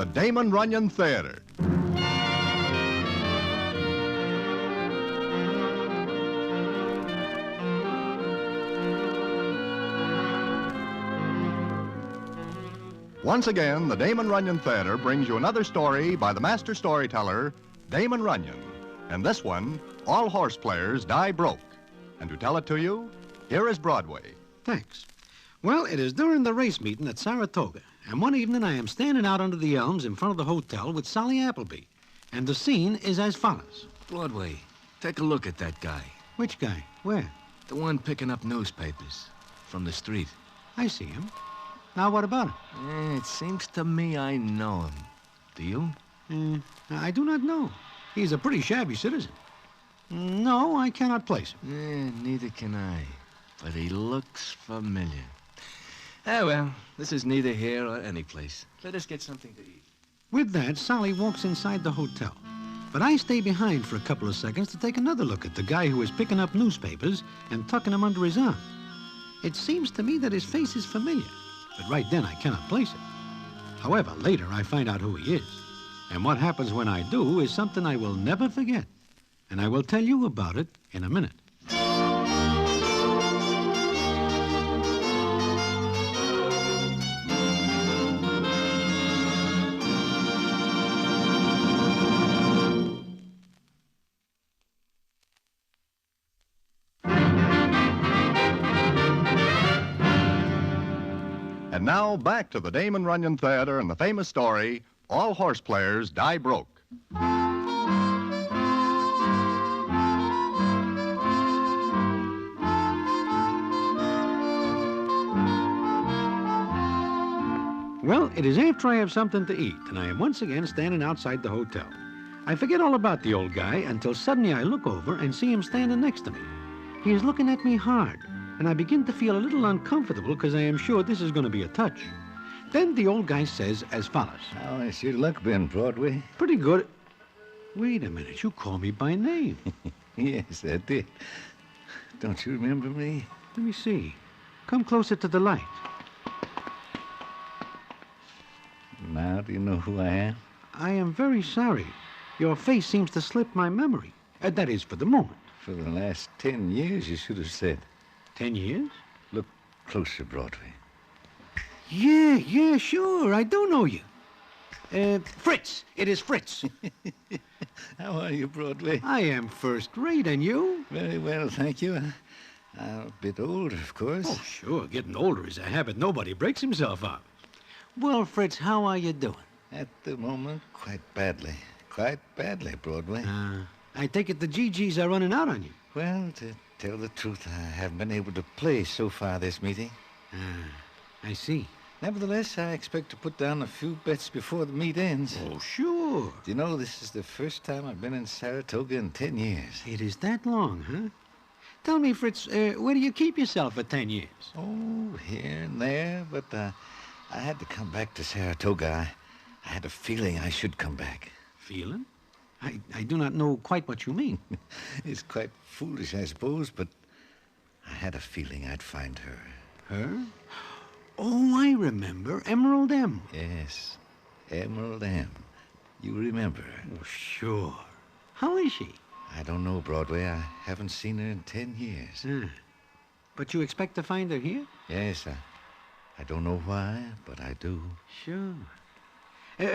the Damon Runyon Theater. Once again, the Damon Runyon Theater brings you another story by the master storyteller, Damon Runyon. And this one, All Horse Players Die Broke. And to tell it to you, here is Broadway. Thanks. Well, it is during the race meeting at Saratoga, and one evening I am standing out under the elms in front of the hotel with Sally Appleby, and the scene is as follows. Broadway, take a look at that guy. Which guy? Where? The one picking up newspapers from the street. I see him. Now, what about him? It seems to me I know him. Do you? I do not know. He's a pretty shabby citizen. No, I cannot place him. Neither can I. But he looks familiar. Well, this is neither here or any place. Let us get something to eat. With that, Sally walks inside the hotel. But I stay behind for a couple of seconds to take another look at the guy who is picking up newspapers and tucking them under his arm. It seems to me that his face is familiar, but right then I cannot place it. However, later I find out who he is. And what happens when I do is something I will never forget. And I will tell you about it in a minute. And now, back to the Damon Runyon Theater and the famous story, All Horse Players Die Broke. Well, it is after I have something to eat, and I am once again standing outside the hotel. I forget all about the old guy until suddenly I look over and see him standing next to me. He is looking at me hard, and I begin to feel a little uncomfortable because I am sure this is going to be a touch. Then the old guy says as follows. How has your luck been, Broadway? Pretty good. Wait a minute, you call me by name. Yes, I did. Don't you remember me? Let me see. Come closer to the light. Now do you know who I am? I am very sorry. Your face seems to slip my memory. That is, for the moment. For the last 10 years, you should have said. 10 years? Look closer, Broadway. Yeah, sure. I do know you. Fritz. It is Fritz. How are you, Broadway? I am first rate, and you? Very well, thank you. I'm a bit older, of course. Oh, sure. Getting older is a habit nobody breaks himself of. Well, Fritz, how are you doing? At the moment, quite badly. Quite badly, Broadway. I take it the GGs are running out on you. Well, to tell the truth, I haven't been able to play so far this meeting. I see. Nevertheless, I expect to put down a few bets before the meet ends. Oh, sure. Do you know, this is the first time I've been in Saratoga in 10 years. It is that long, huh? Tell me, Fritz, where do you keep yourself for 10 years? Oh, here and there, but I had to come back to Saratoga. I had a feeling I should come back. Feeling? I do not know quite what you mean. It's quite foolish, I suppose, but I had a feeling I'd find her. Her? Oh, I remember. Emerald M. Yes, Emerald M. You remember her? Oh, sure. How is she? I don't know, Broadway. I haven't seen her in 10 years. But you expect to find her here? Yes, I don't know why, but I do. Sure.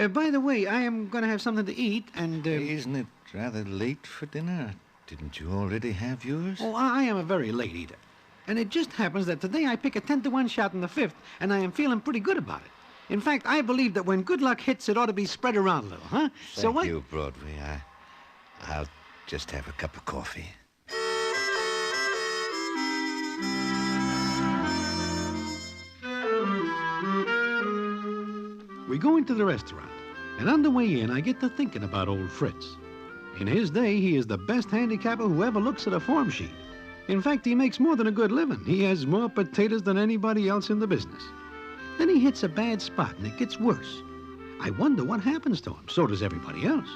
By the way, I am going to have something to eat, and... Isn't it rather late for dinner? Didn't you already have yours? Oh, I am a very late eater. And it just happens that today I pick a 10-to-1 shot in the fifth, and I am feeling pretty good about it. In fact, I believe that when good luck hits, it ought to be spread around a little, huh? Thank you, Broadway. I'll just have a cup of coffee. We go into the restaurant, and on the way in, I get to thinking about old Fritz. In his day, he is the best handicapper who ever looks at a form sheet. In fact, he makes more than a good living. He has more potatoes than anybody else in the business. Then he hits a bad spot, and it gets worse. I wonder what happens to him. So does everybody else.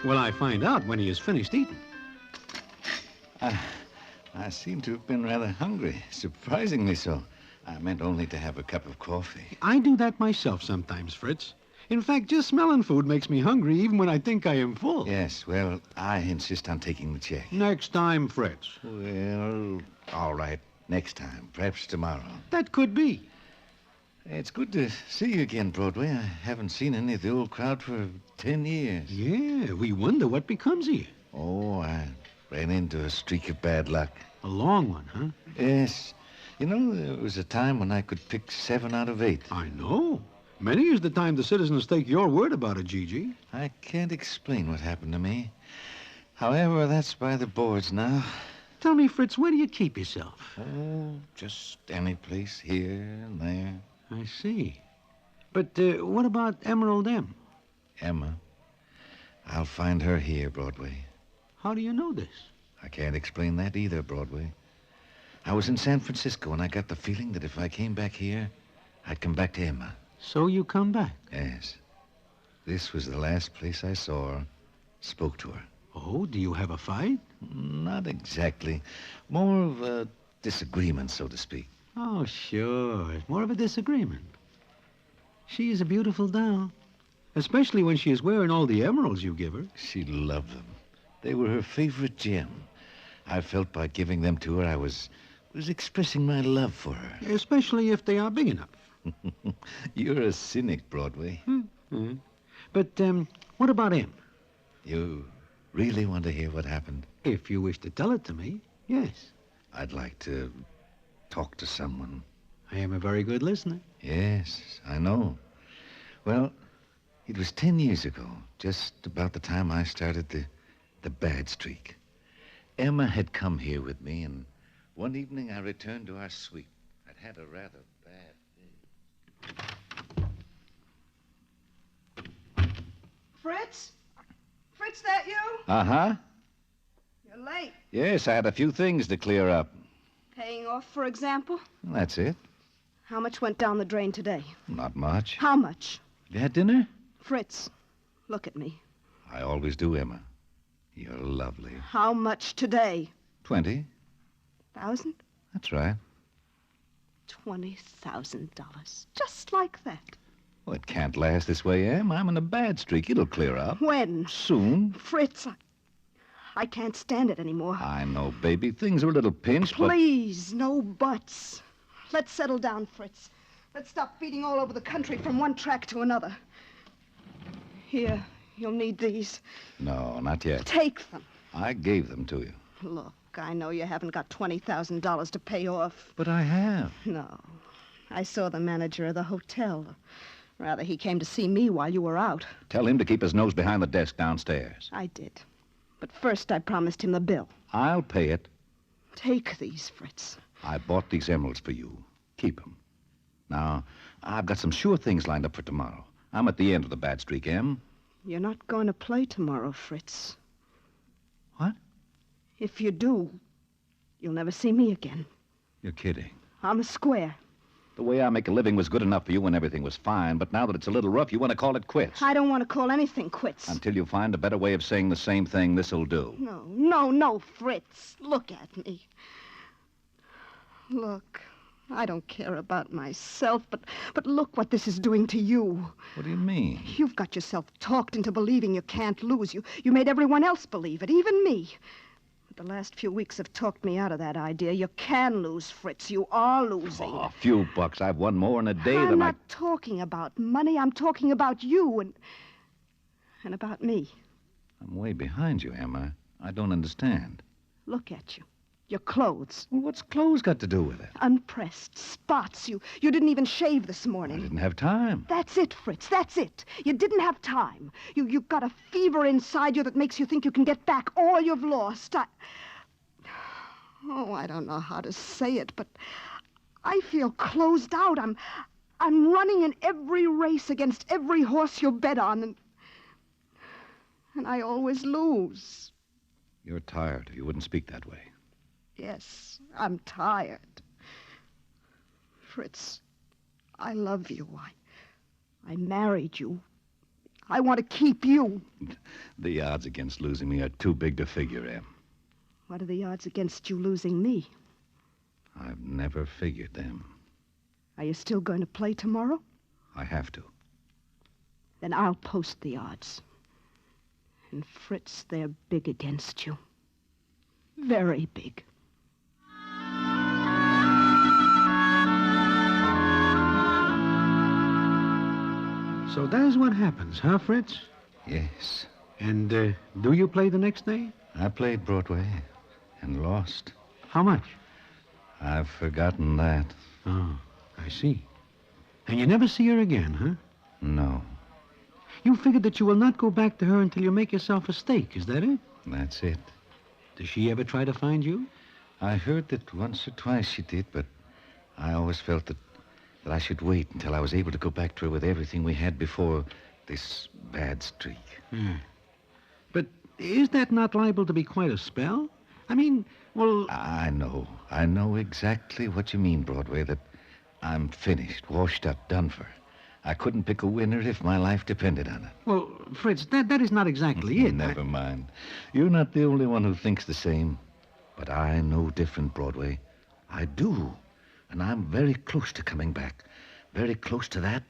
Well, I find out when he is finished eating. I seem to have been rather hungry, surprisingly so. I meant only to have a cup of coffee. I do that myself sometimes, Fritz. In fact, just smelling food makes me hungry even when I think I am full. Yes, well, I insist on taking the check. Next time, Fritz. Well, all right. Next time. Perhaps tomorrow. That could be. It's good to see you again, Broadway. I haven't seen any of the old crowd for 10 years. Yeah, we wonder what becomes of you. Oh, I ran into a streak of bad luck. A long one, huh? Yes. You know, there was a time when I could pick 7 out of 8. I know. Many is the time the citizens take your word about it, Gigi. I can't explain what happened to me. However, that's by the boards now. Tell me, Fritz, where do you keep yourself? Oh, just any place here and there. I see. But what about Emerald M? Emma. I'll find her here, Broadway. How do you know this? I can't explain that either, Broadway. I was in San Francisco and I got the feeling that if I came back here, I'd come back to Emma. So you come back? Yes. This was the last place I saw her, spoke to her. Oh, do you have a fight? Not exactly. More of a disagreement, so to speak. Oh, sure. It's more of a disagreement. She is a beautiful doll. Especially when she is wearing all the emeralds you give her. She loved them. They were her favorite gem. I felt by giving them to her, I was expressing my love for her. Especially if they are big enough. You're a cynic, Broadway. Mm-hmm. But what about him? You really want to hear what happened? If you wish to tell it to me, yes. I'd like to talk to someone. I am a very good listener. Yes, I know. Well, it was 10 years ago, just about the time I started the bad streak. Emma had come here with me, and one evening I returned to our suite. I'd had a rather bad day. Fritz? Fritz, that you? Uh-huh. You're late. Yes, I had a few things to clear up. Paying off, for example? Well, that's it. How much went down the drain today? Not much. How much? You had dinner? Fritz, look at me. I always do, Emma. You're lovely. How much today? 20. 1,000? That's right. $20,000. Just like that. Well, it can't last this way, Em. I'm in a bad streak. It'll clear up. When? Soon. Fritz, I can't stand it anymore. I know, baby. Things are a little pinched, Please, no buts. Let's settle down, Fritz. Let's stop beating all over the country from one track to another. Here, you'll need these. No, not yet. Take them. I gave them to you. Look, I know you haven't got $20,000 to pay off. But I have. No. I saw the manager of the hotel. Rather, he came to see me while you were out. Tell him to keep his nose behind the desk downstairs. I did. But first I promised him the bill. I'll pay it. Take these, Fritz. I bought these emeralds for you. Keep them. Now, I've got some sure things lined up for tomorrow. I'm at the end of the bad streak, Em. You're not going to play tomorrow, Fritz. What? If you do, you'll never see me again. You're kidding. I'm a square. The way I make a living was good enough for you when everything was fine, but now that it's a little rough, you want to call it quits. I don't want to call anything quits. Until you find a better way of saying the same thing, this'll do. No, Fritz. Look at me. Look, I don't care about myself, but look what this is doing to you. What do you mean? You've got yourself talked into believing you can't lose. You made everyone else believe it, even me. But the last few weeks have talked me out of that idea. You can lose, Fritz. You are losing. Oh, a few bucks. I've won more in a day I'm than not talking about money. I'm talking about you and about me. I'm way behind you, Emma. I don't understand. Look at you. Your clothes. Well, what's clothes got to do with it? Unpressed. Spots. You didn't even shave this morning. I didn't have time. That's it, Fritz. That's it. You didn't have time. You've got a fever inside you that makes you think you can get back all you've lost. I don't know how to say it, but I feel closed out. I'm running in every race against every horse you bet on, and I always lose. You're tired. You wouldn't speak that way. Yes, I'm tired. Fritz, I love you. I married you. I want to keep you. The odds against losing me are too big to figure, Em. What are the odds against you losing me? I've never figured them. Are you still going to play tomorrow? I have to. then I'll post the odds. And Fritz, they're big against you. Very big. So that's what happens, huh, Fritz? Yes. And do you play the next day? I played Broadway and lost. How much? I've forgotten that. Oh, I see. And you never see her again, huh? No, You figured that you will not go back to her until you make yourself a stake, is that it? that's it. Does she ever try to find you? I heard that once or twice she did, but I always felt that I should wait until I was able to go back to her with everything we had before this bad streak. But is that not liable to be quite a spell? I mean, well... I know exactly what you mean, Broadway, that I'm finished, washed up, done for. I couldn't pick a winner if my life depended on it. Well, Fritz, that is not exactly it. Never mind. You're not the only one who thinks the same. But I know different, Broadway. I do. And I'm very close to coming back. Very close to that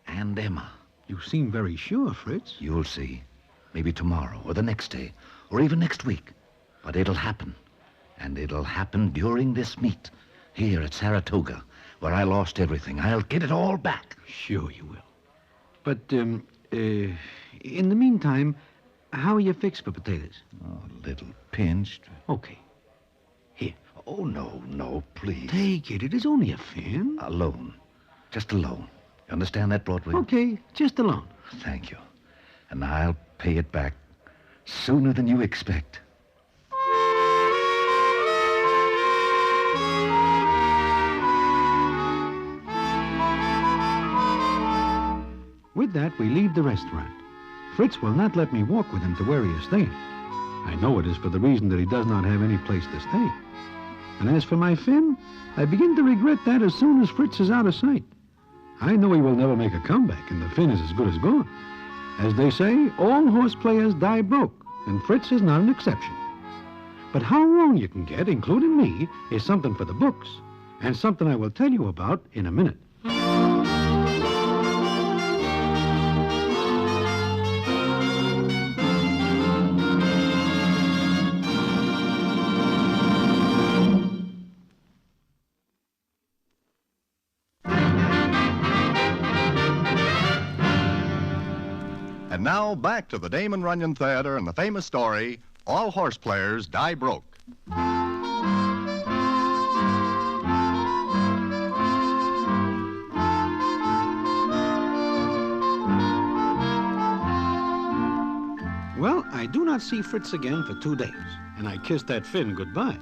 and Emma. You seem very sure, Fritz. You'll see. Maybe tomorrow or the next day or even next week. But it'll happen. And it'll happen during this meet here at Saratoga, where I lost everything. I'll get it all back. Sure you will. But, in the meantime, how are you fixed for potatoes? Oh, a little pinched. Okay. Here. Oh, no, please. Take it. It is only a fin. A loan. Just a loan. You understand that, Broadway? Okay, just a loan. Thank you. And I'll pay it back sooner than you expect. With that, we leave the restaurant. Fritz will not let me walk with him to where he is staying. I know it is for the reason that he does not have any place to stay. And as for my fin, I begin to regret that as soon as Fritz is out of sight. I know he will never make a comeback, and the fin is as good as gone. As they say, all horse players die broke, and Fritz is not an exception. But how wrong you can get, including me, is something for the books, and something I will tell you about in a minute. And now back to the Damon Runyon Theater and the famous story, All Horse Players Die Broke. Well, I do not see Fritz again for 2 days, and I kiss that fin goodbye.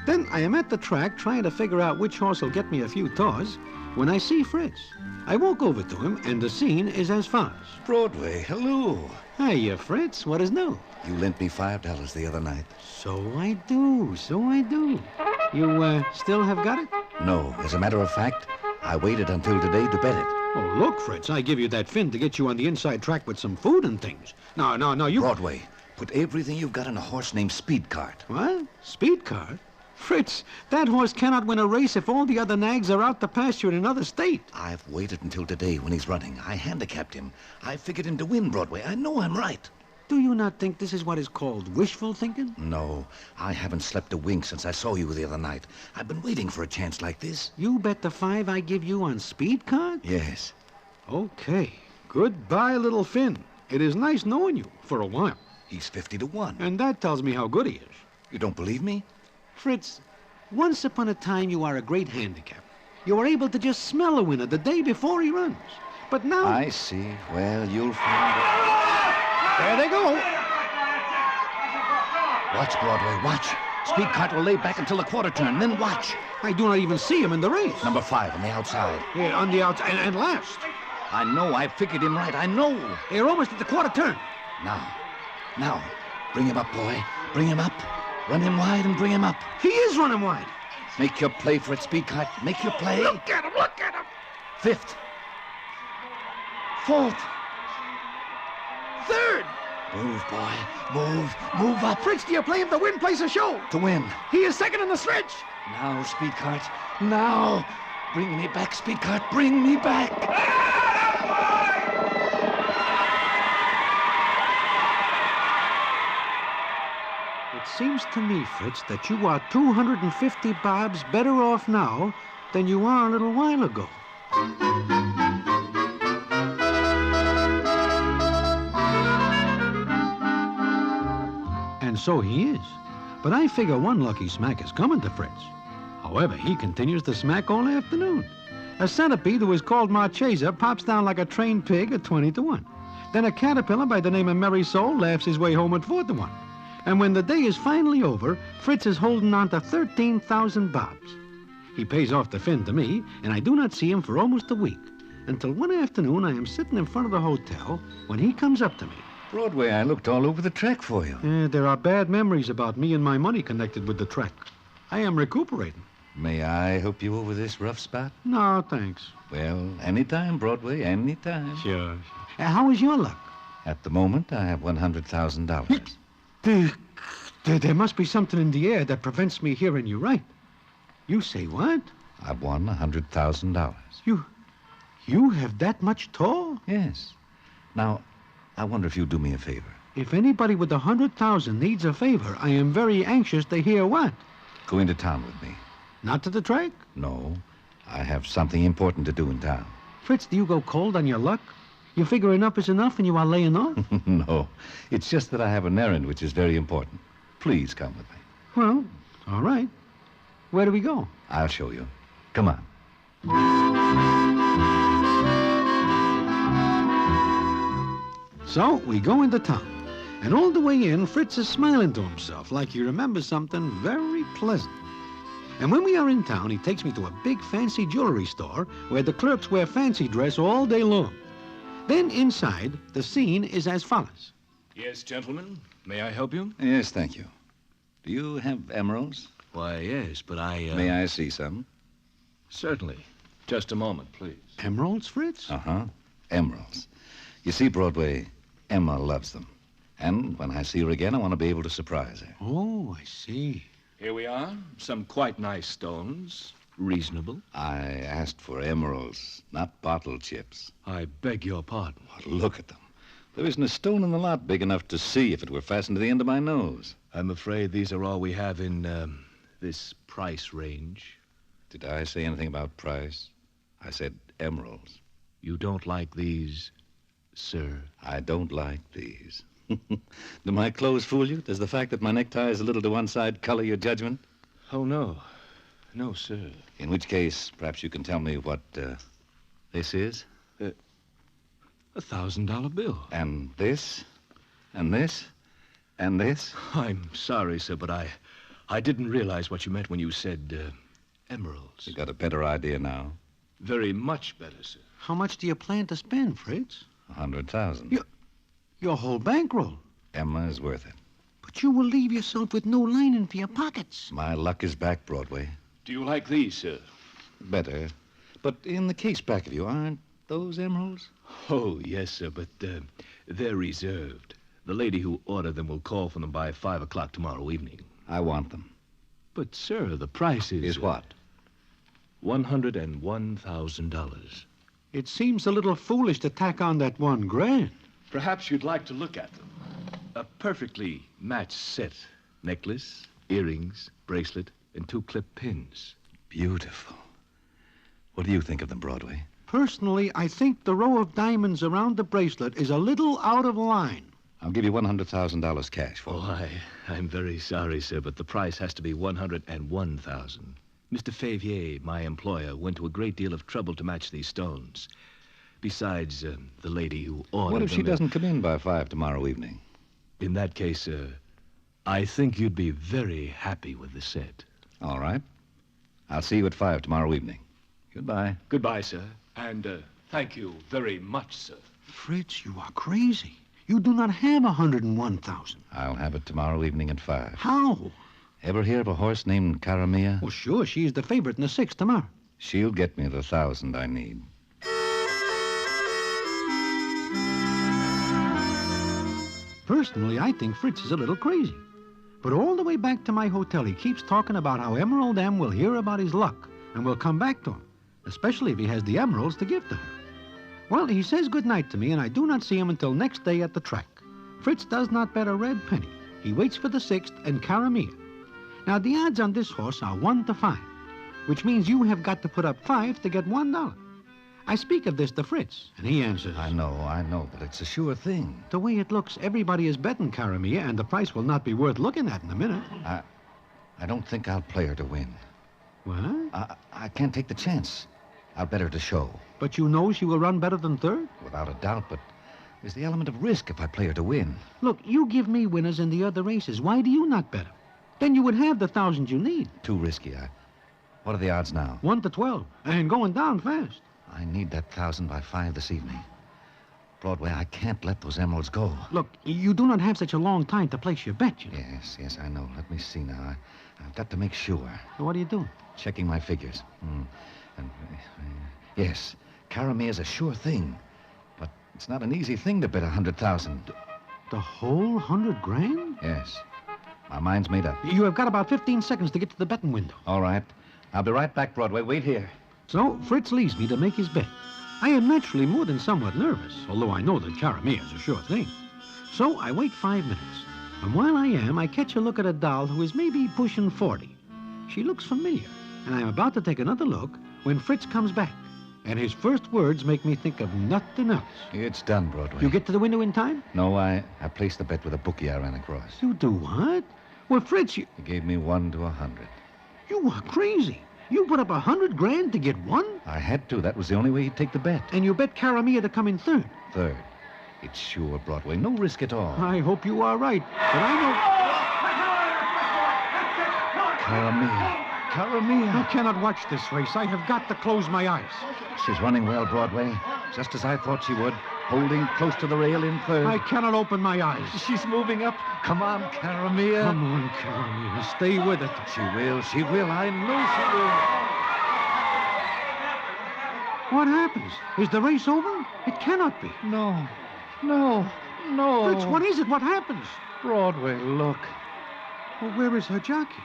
Then I am at the track trying to figure out which horse will get me a few tours when I see Fritz. I walk over to him, and the scene is as follows. Broadway, hello. Hiya, Fritz. What is new? You lent me $5 the other night. So I do. You, still have got it? No, as a matter of fact, I waited until today to bet it. Oh, look, Fritz, I give you that fin to get you on the inside track with some food and things. No, you... Broadway, put everything you've got in a horse named Speed Cart. What? Speed car? Fritz, that horse cannot win a race if all the other nags are out to pasture in another state. I've waited until today when he's running. I handicapped him. I figured him to win, Broadway. I know I'm right. Do you not think this is what is called wishful thinking? No, I haven't slept a wink since I saw you the other night. I've been waiting for a chance like this. You bet the 5 I give you on Speed Card? Yes. Okay. Goodbye, little Finn. It is nice knowing you for a while. He's 50 to 1. And that tells me how good he is. You don't believe me? Fritz, once upon a time you are a great handicap. You are able to just smell a winner the day before he runs. But now... I see. Well, you'll find There they go. Watch, Broadway, watch. Speed Cart will lay back until the quarter turn, then watch. I do not even see him in the race. Number 5 on the outside. Yeah, on the outside and last. I know. I figured him right. I know. They're almost at the quarter turn. Now. Bring him up, boy. Bring him up. Run him wide and bring him up. He is running wide. Make your play for it, Speed Cart. Make your play. Look at him. 5th. 4th. 3rd. Move, boy. Move up. Fritz, do you play him to win, place a show? To win. He is second in the stretch. Now, Speed Cart. Now. Bring me back, Speed Cart. Bring me back. seems to me, Fritz, that you are 250 bobs better off now than you are a little while ago. And so he is. But I figure one lucky smack is coming to Fritz. However, he continues to smack all afternoon. A centipede who is called Marchesa pops down like a trained pig at 20-1. Then a caterpillar by the name of Merry Soul laughs his way home at 4-1. And when the day is finally over, Fritz is holding on to 13,000 bobs. He pays off the fin to me, and I do not see him for almost a week. Until one afternoon, I am sitting in front of the hotel when he comes up to me. Broadway, I looked all over the track for you. There are bad memories about me and my money connected with the track. I am recuperating. May I help you over this rough spot? No, thanks. Well, anytime, Broadway, anytime. Sure. How is your luck? At the moment, I have $100,000. There must be something in the air that prevents me hearing you right. You say what? I've won $100,000. You have that much toll? Yes. Now, I wonder if you'd do me a favor. If anybody with 100,000 needs a favor, I am very anxious to hear what. Go into town with me. Not to the track? No, I have something important to do in town. Fritz, do you go cold on your luck? You figure enough is enough and you are laying off? No, it's just that I have an errand which is very important. Please come with me. Well, all right. Where do we go? I'll show you. Come on. So we go into town. And all the way in, Fritz is smiling to himself like he remembers something very pleasant. And when we are in town, he takes me to a big fancy jewelry store where the clerks wear fancy dress all day long. Then inside, the scene is as follows. Yes, gentlemen. May I help you? Yes, thank you. Do you have emeralds? Why, yes, but May I see some? Certainly. Just a moment, please. Emeralds, Fritz? Uh-huh. Emeralds. You see, Broadway, Emma loves them. And when I see her again, I want to be able to surprise her. Oh, I see. Here we are. Some quite nice stones. Reasonable. I asked for emeralds, not bottle chips. I beg your pardon. Oh, look at them. There isn't a stone in the lot big enough to see if it were fastened to the end of my nose. I'm afraid these are all we have in this price range. Did I say anything about price? I said emeralds. You don't like these, sir? I don't like these. Do my clothes fool you? Does the fact that my necktie is a little to one side color your judgment? Oh, no. No, sir. In which case, perhaps you can tell me what this is? $1,000 bill. And this? And this? And this? I'm sorry, sir, but I didn't realize what you meant when you said emeralds. You got a better idea now? Very much better, sir. How much do you plan to spend, Fritz? 100,000. Your whole bankroll. Emma is worth it. But you will leave yourself with no lining for your pockets. My luck is back, Broadway. Do you like these, sir? Better. But in the case back of you, aren't those emeralds? Oh, yes, sir, but they're reserved. The lady who ordered them will call for them by 5 o'clock tomorrow evening. I want them. But, sir, the price is... Is what? $101,000. It seems a little foolish to tack on that $1,000. Perhaps you'd like to look at them. A perfectly matched set. Necklace, earrings, bracelet, and 2 clip pins. Beautiful. What do you think of them, Broadway? Personally, I think the row of diamonds around the bracelet is a little out of line. I'll give you $100,000 cash for them. I'm very sorry, sir, but the price has to be $101,000. Mr. Favier, my employer, went to a great deal of trouble to match these stones. Besides, the lady who ordered What if she them, doesn't come in by 5 tomorrow evening? In that case, sir, I think you'd be very happy with the set. All right. I'll see you at 5 tomorrow evening. Goodbye. Goodbye, sir. And thank you very much, sir. Fritz, you are crazy. You do not have 101,000. I'll have it tomorrow evening at 5. How? Ever hear of a horse named Caramia? Well, sure, she is the favorite in the 6th tomorrow. She'll get me the 1,000 I need. Personally, I think Fritz is a little crazy. But all the way back to my hotel, he keeps talking about how Emerald M will hear about his luck and will come back to him, especially if he has the emeralds to give to her. Well, he says goodnight to me, and I do not see him until next day at the track. Fritz does not bet a red penny. he waits for the 6th and Caramia. Now, the odds on this horse are 1 to 5, which means you have got to put up 5 to get $1. I speak of this to Fritz, and he answers, I know, but it's a sure thing. the way it looks, everybody is betting Caramia, and the price will not be worth looking at in a minute. I don't think I'll play her to win. What? I can't take the chance. I'll bet her to show. But you know she will run better than 3rd? Without a doubt, but there's the element of risk if I play her to win. Look, you give me winners in the other races. Why do you not bet her? Then you would have the 1,000 you need. Too risky. What are the odds now? 1 to 12, and going down fast. I need that 1,000 by 5 this evening. Broadway, I can't let those emeralds go. Look, you do not have such a long time to place your bet, you know. Yes, I know. Let me see now. I've got to make sure. So what are you doing? Checking my figures. And, yes, Caramia's a sure thing. But it's not an easy thing to bet 100,000. The whole 100 grand? Yes. My mind's made up. You have got about 15 seconds to get to the betting window. All right. I'll be right back, Broadway. Wait here. So Fritz leaves me to make his bet. I am naturally more than somewhat nervous, although I know that Caramia is a sure thing. So I wait 5 minutes. And while I am, I catch a look at a doll who is maybe pushing 40. She looks familiar, and I'm about to take another look when Fritz comes back. And his first words make me think of nothing else. It's done, Broadway. You get to the window in time? No, I placed the bet with a bookie I ran across. You do what? Well, Fritz, you... He gave me 1 to 100. You are crazy. You put up 100 grand to get 1? I had to. That was the only way he'd take the bet. And you bet Caramia to come in 3rd? 3rd. It's sure, Broadway. No risk at all. I hope you are right, but I Caramia. I cannot watch this race. I have got to close my eyes. She's running well, Broadway. Just as I thought she would. Holding close to the rail in 3rd. I cannot open my eyes. She's moving up. Come on, Caramia. Come on, Caramia. Stay with it. She will. I know she will. What happens? Is the race over? It cannot be. No. Fritz, what is it? What happens? Broadway, look. Well, where is her jockey?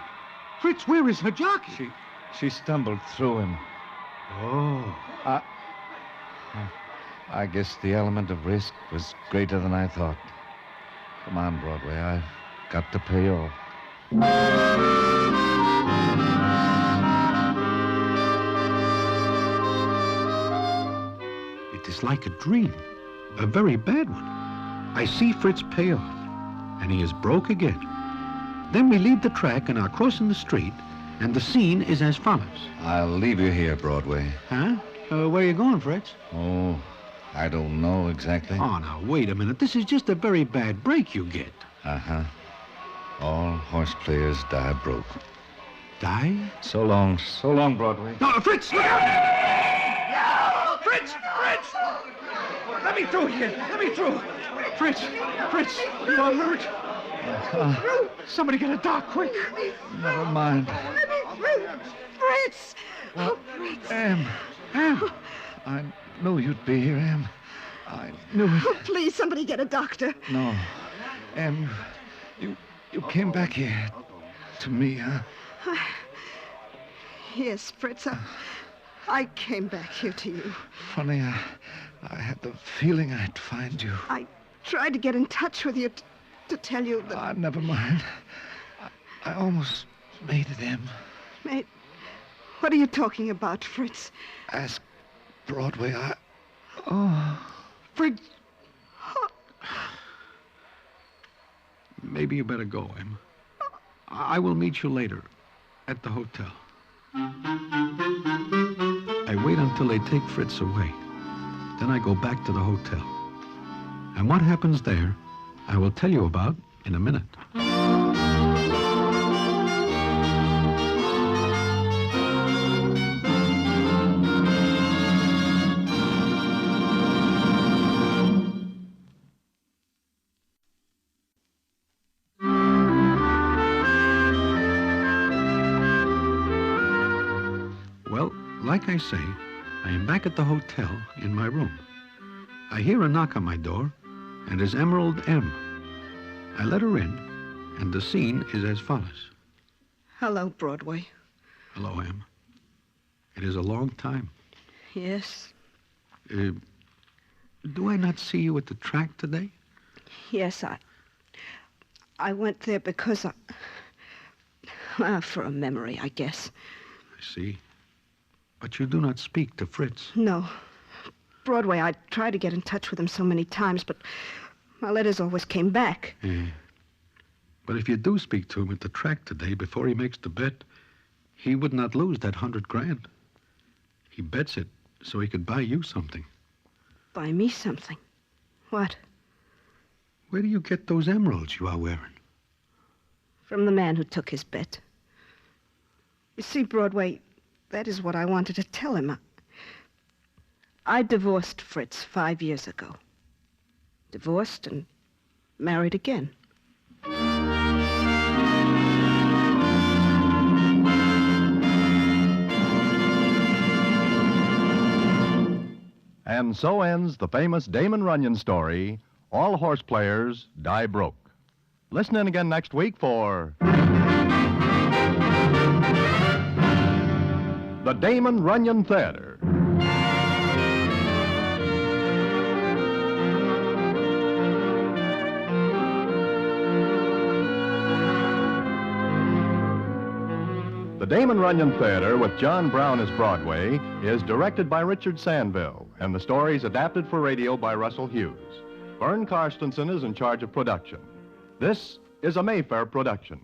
Fritz, where is her jockey? She stumbled through him. Oh. I guess the element of risk was greater than I thought. Come on, Broadway. I've got to pay off. It is like a dream. A very bad one. I see Fritz pay off, and he is broke again. Then we leave the track and are crossing the street, and the scene is as follows. I'll leave you here, Broadway. Huh? Where are you going, Fritz? Oh, I don't know exactly. Oh, now, wait a minute. This is just a very bad break you get. Uh-huh. All horse players die broke. Die? So long, Broadway. No, Fritz, look out! Fritz! Let me through here. Let me through. Fritz, you are hurt. Somebody get a doc, quick. Never mind. Fritz! Oh, Fritz. Em. I knew you'd be here, Em. I knew it. Oh, please, somebody get a doctor. No. Em, you came back here to me, huh? Yes, Fritz. I came back here to you. Funny, I had the feeling I'd find you. I tried to get in touch with you to tell you that... Never mind. I almost made it, Em. Mate, what are you talking about, Fritz? Ask Broadway. Fritz! Maybe you better go, Em. I will meet you later at the hotel. I wait until they take Fritz away. Then I go back to the hotel. And what happens there, I will tell you about in a minute. Well, like I say, I am back at the hotel in my room. I hear a knock on my door, and it's Emerald M. I let her in, and the scene is as follows. Hello, Broadway. Hello, Em. It is a long time. Yes. Do I not see you at the track today? Yes, I went there because for a memory, I guess. I see. But you do not speak to Fritz. No. Broadway, I tried to get in touch with him so many times, but my letters always came back. Yeah. But if you do speak to him at the track today before he makes the bet, he would not lose that $100,000. He bets it so he could buy you something. Buy me something? What? Where do you get those emeralds you are wearing? From the man who took his bet. You see, Broadway, that is what I wanted to tell him. I divorced Fritz 5 years ago. Divorced and married again. And so ends the famous Damon Runyon story, All Horse Players Die Broke. Listen in again next week for the Damon Runyon Theater. The Damon Runyon Theater with John Brown as Broadway is directed by Richard Sandville, and the story is adapted for radio by Russell Hughes. Vern Karstensen is in charge of production. This is a Mayfair production.